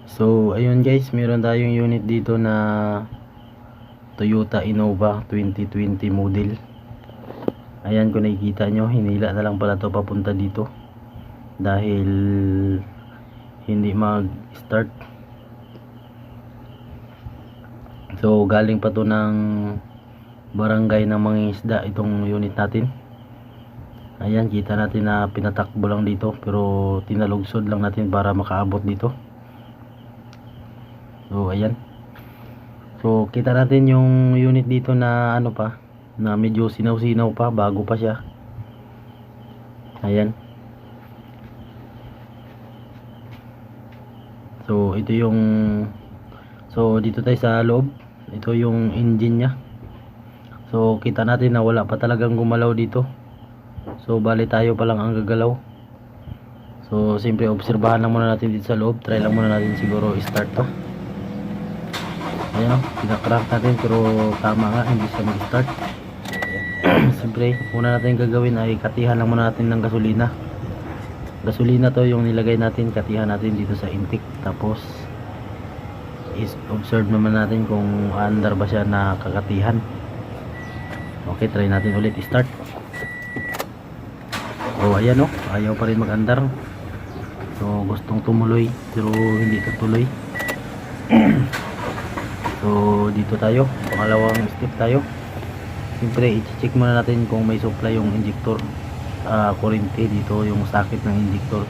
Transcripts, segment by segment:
So ayun guys, meron tayong unit dito na Toyota Innova 2020 model. Ayan, kung nakikita nyo, hinila na lang pala to papunta dito dahil hindi mag start. So galing pa to ng barangay ng Mangingisda itong unit natin. Ayan, kita natin na pinatakbo lang dito pero tinalugsod lang natin para makaabot dito. So ayan, so kita natin yung unit dito na ano pa, na medyo sinaw-sinaw pa, bago pa siya. Ayan, so ito yung, so dito tayo sa loob. Ito yung engine nya. So kita natin na wala pa talagang gumalaw dito. So bali tayo pa lang ang gagalaw. So siyempre obserbahan lang muna natin dito sa loob. Try lang muna natin siguro start to. Ayan o, pinakrank natin pero tama nga, hindi siya mag-start. Siyempre una natin gagawin ay katihan lang muna natin ng gasolina. Gasolina to yung nilagay natin, katihan natin dito sa intake. Tapos observe naman natin kung under ba siya na kakatihan. Okay, try natin ulit start. So ayan o, ayaw pa rin mag-andar. So gustong tumuloy pero hindi tutuloy. So dito tayo, pangalawang step tayo. Siyempre i-check muna natin kung may supply yung injector, kuryente dito, yung sakit ng injector.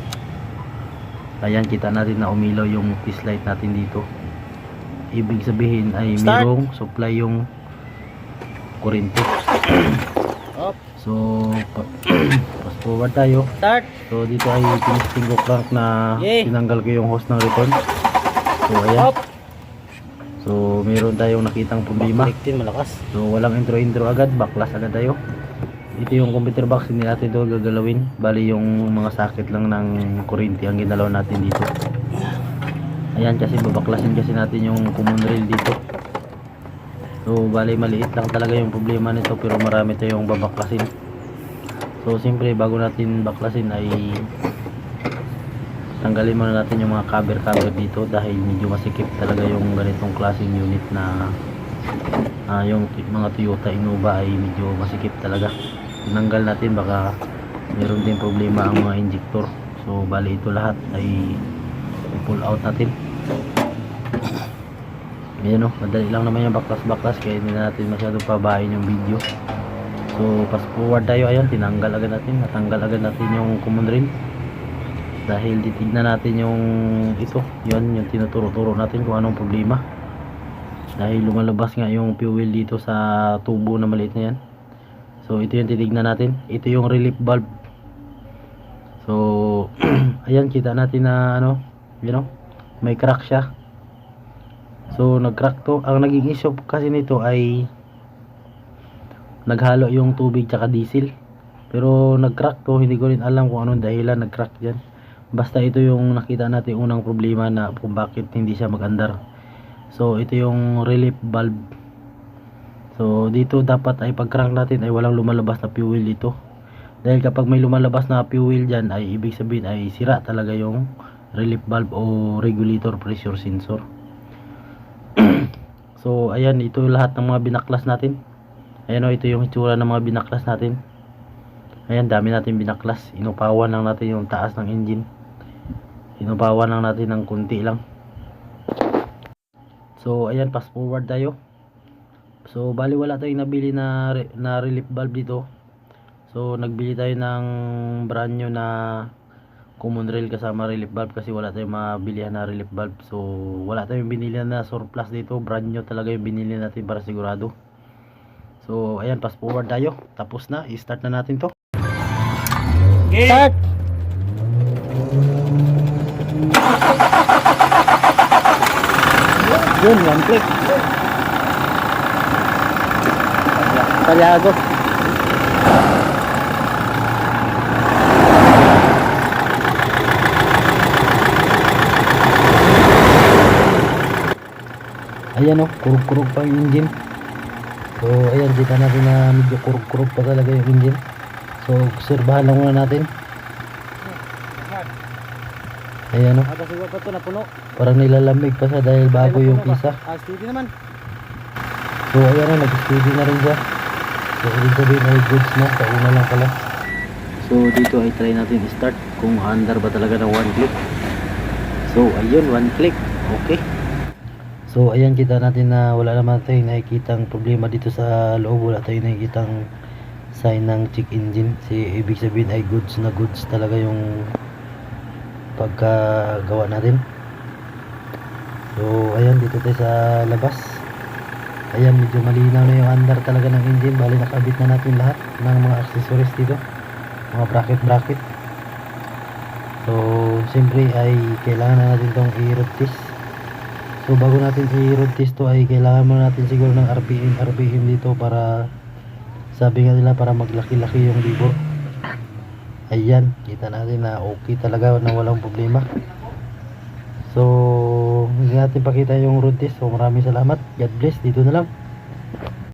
Ayan, kita natin na umilaw yung test light natin dito. Ibig sabihin ay mayroong supply yung kuryente. So fast forward tayo. Start. So dito ay tinisting ko crank na tinanggal ko yung hose ng return. So ayan. So meron tayong nakitang problema. Malakas. So walang intro agad, backlash agad tayo. Ito yung computer box, hindi natin ito gagalawin. Bali yung mga socket lang ng kuryente ang ginalaw natin dito. Ayan, kasi babaklasin kasi natin yung common rail dito. So bali maliit lang talaga yung problema nito pero marami tayong babaklasin. So siyempre bago natin baklasin ay tanggalin muna natin yung mga cover dito dahil medyo masikip talaga yung ganitong klaseng unit na yung mga Toyota Innova ay medyo masikip talaga. Tinanggal natin, baka meron din problema ang mga injector. So bali ito lahat ay pull out natin. Ayan o, madali lang naman yung baklas kaya hindi natin masyadong pabahin yung video. So fast forward tayo. Ayan, natanggal agad natin yung common rail dahil titignan natin yung ito, yun yung tinuturo natin kung anong problema. Dahil lumalabas nga yung fuel dito sa tubo na maliit na yan. So ito yung titignan natin, ito yung relief valve. So ayan, kita natin na ano, you know, may crack siya. So nag-crack to. Ang naging issue kasi nito ay naghalo yung tubig tsaka diesel. Pero nag-crack to, hindi ko rin alam kung anong dahilan nag-crack dyan. Basta ito yung nakita natin unang problema na kung bakit hindi siya mag-andar. So ito yung relief valve. So dito dapat ay pag-crank natin ay walang lumalabas na fuel dito. Dahil kapag may lumalabas na fuel dyan ay ibig sabihin ay sira talaga yung relief valve o regulator pressure sensor. So ayan, ito lahat ng mga binaklas natin. Ayan o, ito yung itsura ng mga binaklas natin. Ayan, dami natin binaklas. Inupawan lang natin yung taas ng engine. Inupawan lang natin ng kunti lang. So ayan, fast forward tayo. So bali wala tayong nabili na relief valve dito. So nagbili tayo ng brand new na common rail kasama relief valve kasi wala tayong mabilihan na relief valve. So wala tayong binili na surplus dito, brand new talaga yung binili natin para sigurado. So ayan, fast forward tayo. Tapos na, i-start na natin to. Okay. Start. Yun, one click. Palyago. Ayan o, kurug-kurug pa yung engine. So ayan, kita natin na medyo kurug-kurug pa talaga yung engine. So obserbahan lang muna natin. Ayan, oh. Kasi pa ito napuno. Parang nilalamig pa siya dahil bago yung pisa. Steady naman. So ayan na, nag-steady na rin siya. So ibig sabihin ay goods na, kauna lang pala. So dito ay try natin i-start kung under ba talaga ng 1 click. So ayun, 1 click, okay. So ayan, kita natin na wala naman tayong nakikitang problema dito sa loob. Wala tayong nakikitang sign ng check engine. Ibig sabihin ay goods na goods talaga yung pagkagawa natin. So ayan, dito tayo sa labas. Ayan, medyo malinaw na yung under talaga ng engine. Bali nakabit na natin lahat ng mga accessories dito, mga bracket. So siyempre ay kailangan na natin tong i-road test. So bago natin i-road test to ay kailangan muna natin siguro ng RPM dito, para sabi nga nila para maglaki-laki yung libor. Ayan, kita natin na okay talaga na walang problema. So hindi natin pakita yung road test. So maraming salamat, God bless, dito na lang.